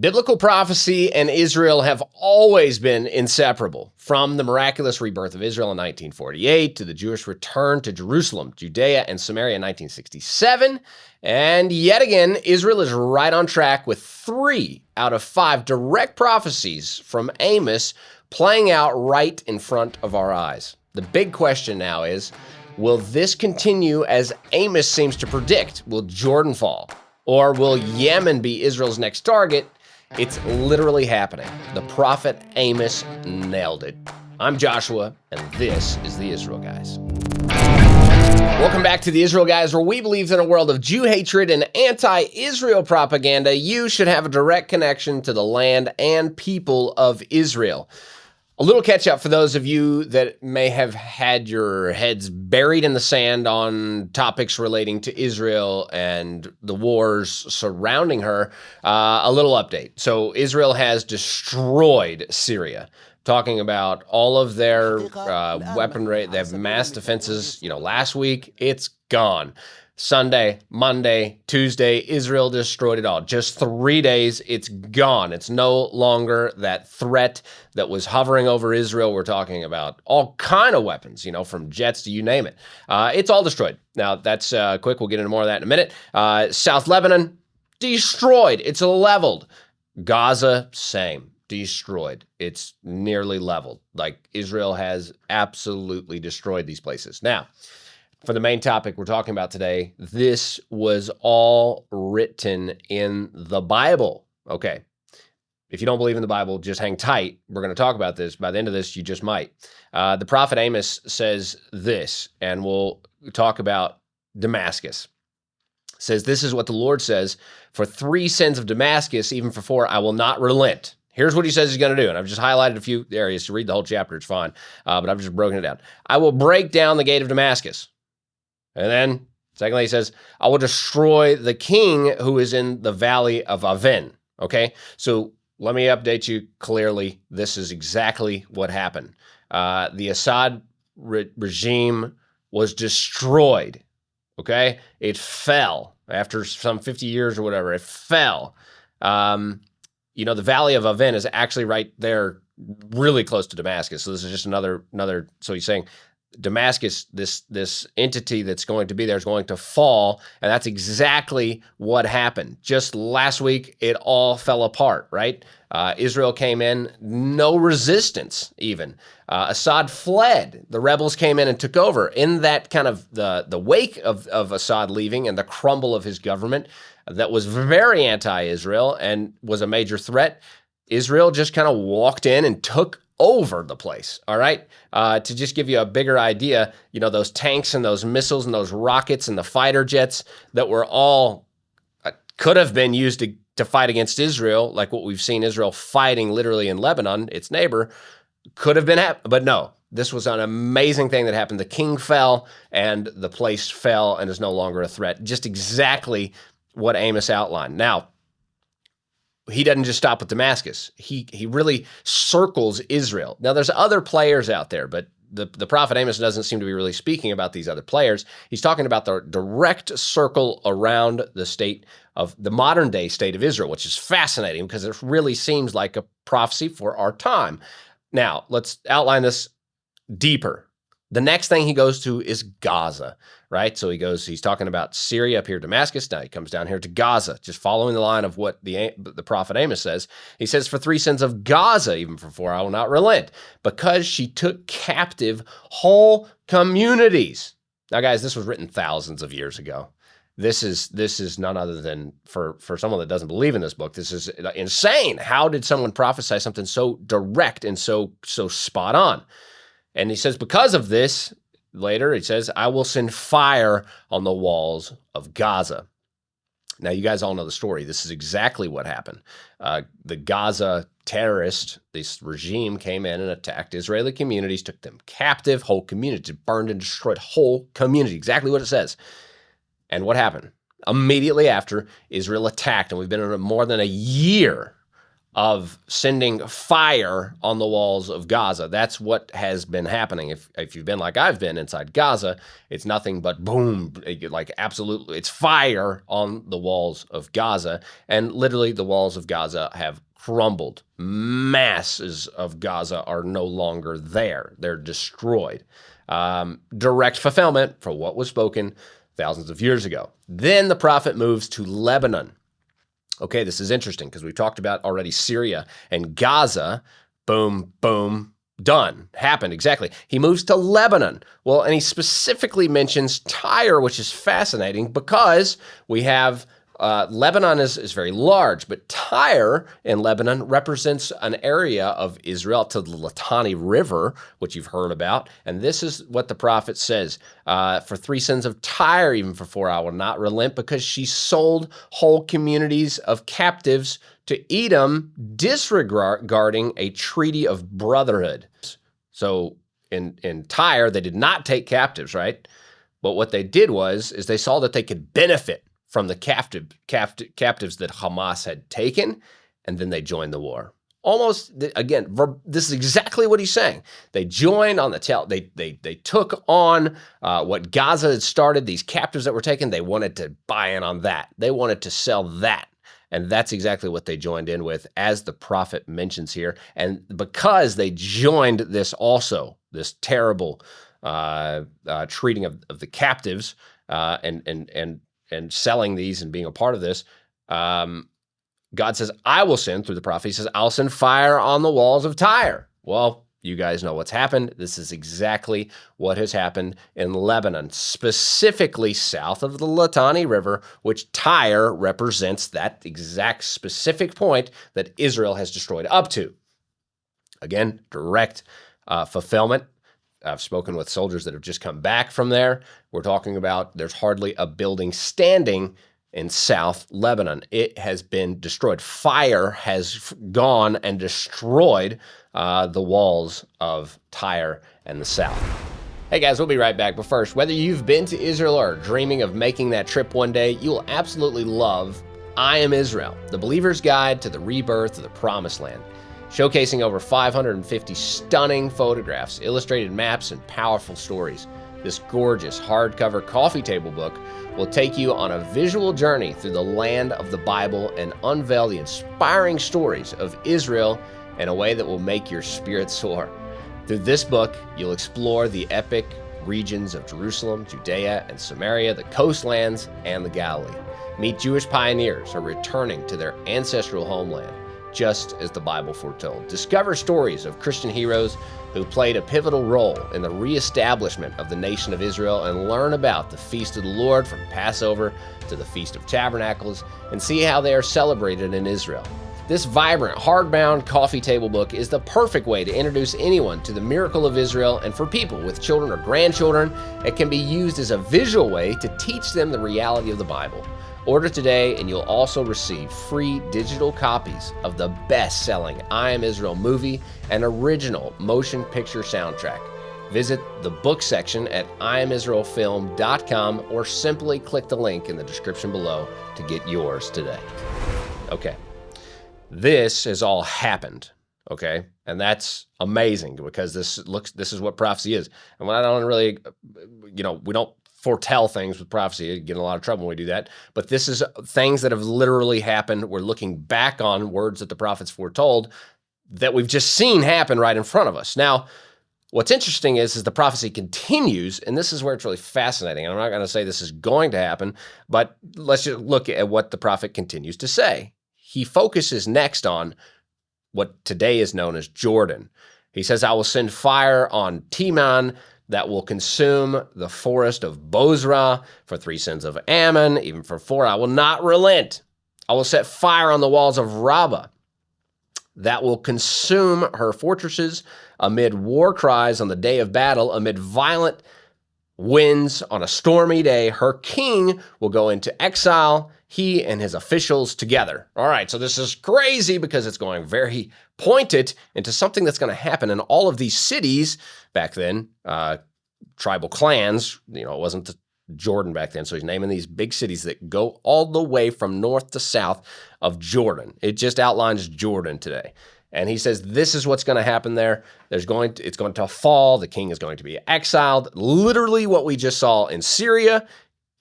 Biblical prophecy and Israel have always been inseparable, from the miraculous rebirth of Israel in 1948 to the Jewish return to Jerusalem, Judea, and Samaria in 1967. And yet again, Israel is right on track with 3 out of 5 direct prophecies from Amos playing out right in front of our eyes. The big question now is, will this continue as Amos seems to predict? Will Jordan fall? Or will Yemen be Israel's next target? It's literally happening. The prophet Amos nailed it. I'm Joshua, and this is the Israel Guys. Welcome back to the Israel Guys, where we believe in a world of Jew hatred and anti-Israel propaganda, you should have a direct connection to the land and people of Israel. A little catch up for those of you that may have had your heads buried in the sand on topics relating to Israel and the wars surrounding her. A little update. So Israel has destroyed Syria. Talking about all of their weaponry. They have mass defenses. Last week, it's gone. Sunday, Monday, Tuesday, Israel destroyed it all. Just 3 days, it's gone. It's no longer that threat that was hovering over Israel. We're talking about all kind of weapons, from jets to you name it. It's all destroyed. Now, that's quick. We'll get into more of that in a minute. South Lebanon, destroyed. It's leveled. Gaza, same. Destroyed. It's nearly leveled. Like, Israel has absolutely destroyed these places. Now, for the main topic we're talking about today, this was all written in the Bible. Okay. If you don't believe in the Bible, just hang tight. We're going to talk about this. By the end of this, you just might. The prophet Amos says this, and we'll talk about Damascus. It says, "This is what the Lord says, for 3 sins of Damascus, even for 4, I will not relent." Here's what he says he's going to do. And I've just highlighted a few areas. To read the whole chapter, it's fine. But I've just broken it down. "I will break down the gate of Damascus." And then, secondly, he says, "I will destroy the king who is in the valley of Aven." Okay, so let me update you clearly. This is exactly what happened. The Assad regime was destroyed. Okay, it fell after some 50 years or whatever. It fell. The valley of Aven is actually right there, really close to Damascus. So this is just another. So he's saying, Damascus, this entity that's going to be there is going to fall, and that's exactly what happened. Just last week, it all fell apart, right? Israel came in, no resistance even. Assad fled. The rebels came in and took over. In that kind of the wake of Assad leaving and the crumble of his government that was very anti-Israel and was a major threat, Israel just kind of walked in and took over the place, all right? To just give you a bigger idea, those tanks and those missiles and those rockets and the fighter jets that were all could have been used to fight against Israel, like what we've seen Israel fighting literally in Lebanon, its neighbor, could have been, but no. This was an amazing thing that happened. The king fell and the place fell and is no longer a threat. Just exactly what Amos outlined. Now, he doesn't just stop with Damascus. He really circles Israel. Now, there's other players out there, but the prophet Amos doesn't seem to be really speaking about these other players. He's talking about the direct circle around the modern day state of Israel, which is fascinating because it really seems like a prophecy for our time. Now, let's outline this deeper. The next thing he goes to is Gaza, right? So he's talking about Syria up here, Damascus. Now he comes down here to Gaza, just following the line of what the prophet Amos says. He says, "For 3 sins of Gaza, even for 4, I will not relent, because she took captive whole communities." Now, guys, this was written thousands of years ago. This is none other than, for someone that doesn't believe in this book, this is insane. How did someone prophesy something so direct and so spot on? And he says, because of this, later he says, "I will send fire on the walls of Gaza." Now, you guys all know the story. This is exactly what happened. The Gaza terrorists, this regime came in and attacked Israeli communities, took them captive, whole communities, burned and destroyed whole community, exactly what it says. And what happened? Immediately after, Israel attacked, and we've been in more than a year of sending fire on the walls of Gaza. That's what has been happening. If you've been like I've been inside Gaza, it's nothing but boom, like absolutely, it's fire on the walls of Gaza. And literally the walls of Gaza have crumbled. Masses of Gaza are no longer there. They're destroyed. Direct fulfillment for what was spoken thousands of years ago. Then the prophet moves to Lebanon. Okay, this is interesting because we talked about already Syria and Gaza. Boom, boom, done. Happened, exactly. He moves to Lebanon. Well, and he specifically mentions Tyre, which is fascinating because we have Lebanon is very large, but Tyre in Lebanon represents an area of Israel to the Litani River, which you've heard about. And this is what the prophet says. For 3 sins of Tyre, even for 4, I will not relent, because she sold whole communities of captives to Edom, disregarding a treaty of brotherhood. So in Tyre, they did not take captives, right? But what they did is they saw that they could benefit from the captives that Hamas had taken, and then they joined the war. Almost, again, this is exactly what he's saying. They joined on the tail. They took on what Gaza had started, these captives that were taken. They wanted to buy in on that. They wanted to sell that. And that's exactly what they joined in with, as the prophet mentions here. And because they joined this also, this terrible treating of the captives and selling these and being a part of this, God says, I will send, through the prophet, he says, I'll send fire on the walls of Tyre. Well, you guys know what's happened. This is exactly what has happened in Lebanon, specifically south of the Litani River, which Tyre represents that exact specific point that Israel has destroyed up to. Again, direct fulfillment. I've spoken with soldiers that have just come back from there. We're talking about there's hardly a building standing in South Lebanon. It has been destroyed. Fire has gone and destroyed the walls of Tyre and the south. Hey guys, we'll be right back. But first, whether you've been to Israel or are dreaming of making that trip one day, you will absolutely love I Am Israel, the believer's guide to the rebirth of the Promised Land. Showcasing over 550 stunning photographs, illustrated maps, and powerful stories. This gorgeous hardcover coffee table book will take you on a visual journey through the land of the Bible and unveil the inspiring stories of Israel in a way that will make your spirit soar. Through this book, you'll explore the epic regions of Jerusalem, Judea, and Samaria, the coastlands, and the Galilee. Meet Jewish pioneers who are returning to their ancestral homeland, just as the Bible foretold. Discover stories of Christian heroes who played a pivotal role in the reestablishment of the nation of Israel, and learn about the Feast of the Lord, from Passover to the Feast of Tabernacles, and see how they are celebrated in Israel. This vibrant, hardbound coffee table book is the perfect way to introduce anyone to the miracle of Israel, and for people with children or grandchildren, it can be used as a visual way to teach them the reality of the Bible. Order today and you'll also receive free digital copies of the best-selling I Am Israel movie and original motion picture soundtrack. Visit the book section at IamIsraelFilm.com or simply click the link in the description below to get yours today. Okay, this has all happened, okay? And that's amazing, because this is what prophecy is. And I don't really, we don't foretell things with prophecy. You get in a lot of trouble when we do that. But this is things that have literally happened. We're looking back on words that the prophets foretold that we've just seen happen right in front of us. Now, what's interesting is the prophecy continues, and this is where it's really fascinating. And I'm not going to say this is going to happen, but let's just look at what the prophet continues to say. He focuses next on what today is known as Jordan. He says, I will send fire on Teman that will consume the forest of Bozrah. For 3 sins of Ammon, even for 4, I will not relent. I will set fire on the walls of Rabbah that will consume her fortresses amid war cries on the day of battle, amid violent winds on a stormy day. Her king will go into exile, he and his officials together. All right, so this is crazy because it's going very pointed into something that's going to happen in all of these cities back then, tribal clans. It wasn't Jordan back then. So he's naming these big cities that go all the way from north to south of Jordan. It just outlines Jordan today. And he says, this is what's going to happen there. It's going to fall. The king is going to be exiled. Literally what we just saw in Syria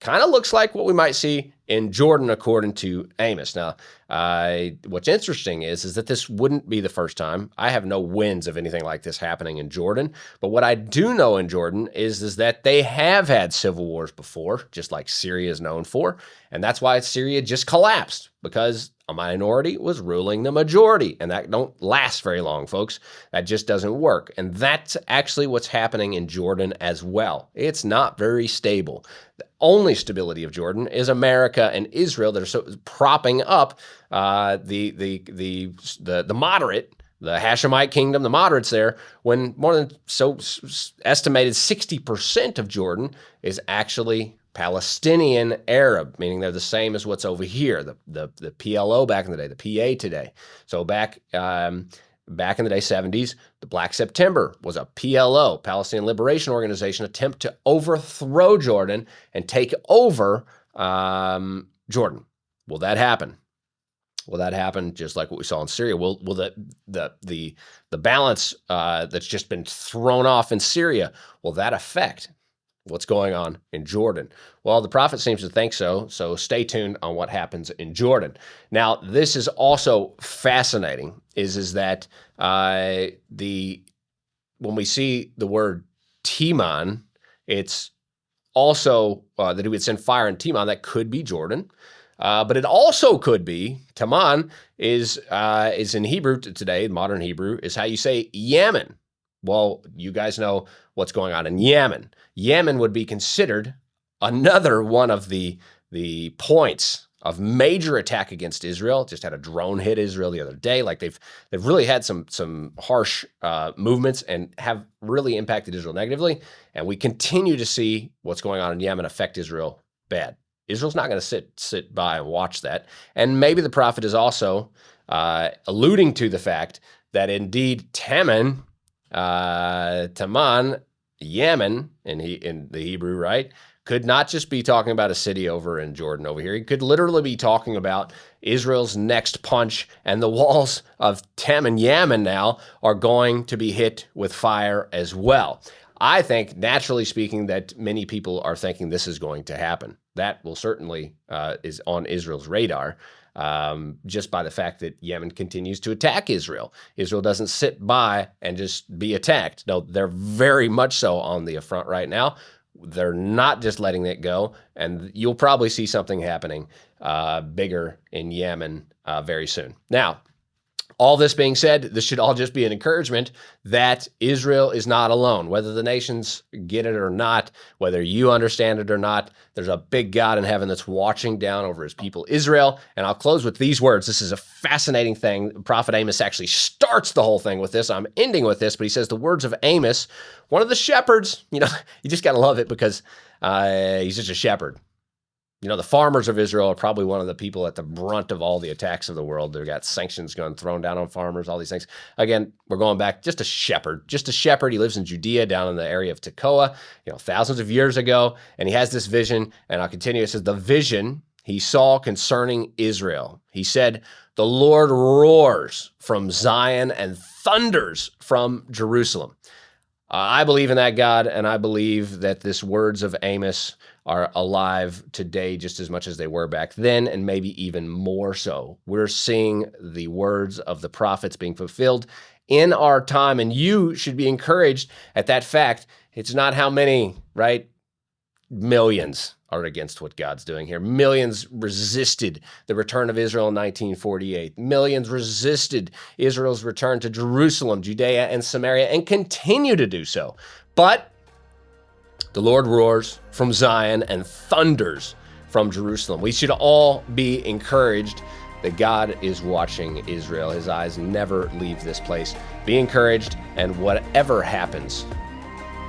kind of looks like what we might see in Jordan, according to Amos. Now, what's interesting is that this wouldn't be the first time. I have no winds of anything like this happening in Jordan. But what I do know in Jordan is that they have had civil wars before, just like Syria is known for. And that's why Syria just collapsed, because a minority was ruling the majority. And that don't last very long, folks. That just doesn't work. And that's actually what's happening in Jordan as well. It's not very stable. The only stability of Jordan is America and Israel that are propping up the moderate, the Hashemite kingdom, the moderates there, when more than estimated 60% of Jordan is actually Palestinian Arab, meaning they're the same as what's over here, the PLO back in the day, the PA today. So back in the day, 70s, the Black September was a PLO, Palestinian Liberation Organization, attempt to overthrow Jordan and take over Jordan. Will that happen? Will that happen just like what we saw in Syria? Will the balance that's just been thrown off in Syria, will that affect what's going on in Jordan? Well, the prophet seems to think so, so stay tuned on what happens in Jordan. Now, this is also fascinating, is that when we see the word Teman, it's also that he would send fire in Teman. That could be Jordan. But it also could be, Teman is in Hebrew today, modern Hebrew, is how you say Yemen. Well, you guys know what's going on in Yemen. Yemen would be considered another one of the points of major attack against Israel. Just had a drone hit Israel the other day. Like they've really had some harsh movements and have really impacted Israel negatively. And we continue to see what's going on in Yemen affect Israel bad. Israel's not going to sit by and watch that. And maybe the prophet is also alluding to the fact that indeed Teman, Yemen, in the Hebrew, right, could not just be talking about a city over in Jordan over here. He could literally be talking about Israel's next punch, and the walls of Teman, Yemen now are going to be hit with fire as well. I think, naturally speaking, that many people are thinking this is going to happen. That will certainly is on Israel's radar, just by the fact that Yemen continues to attack Israel. Israel doesn't sit by and just be attacked. No, they're very much so on the front right now. They're not just letting it go, and you'll probably see something happening bigger in Yemen very soon. Now, all this being said, this should all just be an encouragement that Israel is not alone. Whether the nations get it or not, whether you understand it or not, there's a big God in heaven that's watching down over his people, Israel. And I'll close with these words. This is a fascinating thing. Prophet Amos actually starts the whole thing with this. I'm ending with this, but he says the words of Amos, one of the shepherds. You just got to love it because he's just a shepherd. The farmers of Israel are probably one of the people at the brunt of all the attacks of the world. They've got sanctions thrown down on farmers, all these things. Again, we're going back, just a shepherd. He lives in Judea, down in the area of Tekoa, thousands of years ago. And he has this vision, and I'll continue. It says, the vision he saw concerning Israel. He said, the Lord roars from Zion and thunders from Jerusalem. I believe in that God, and I believe that these words of Amos are alive today just as much as they were back then, and maybe even more so. We're seeing the words of the prophets being fulfilled in our time, and you should be encouraged at that fact. It's not how many, right? Millions are against what God's doing here. Millions resisted the return of Israel in 1948. Millions resisted Israel's return to Jerusalem, Judea, and Samaria, and continue to do so. But the Lord roars from Zion and thunders from Jerusalem. We should all be encouraged that God is watching Israel. His eyes never leave this place. Be encouraged, and whatever happens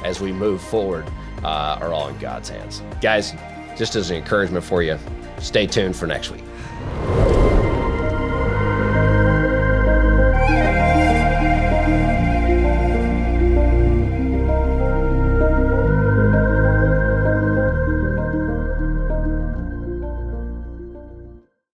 as we move forward are all in God's hands. Guys, just as an encouragement for you, stay tuned for next week.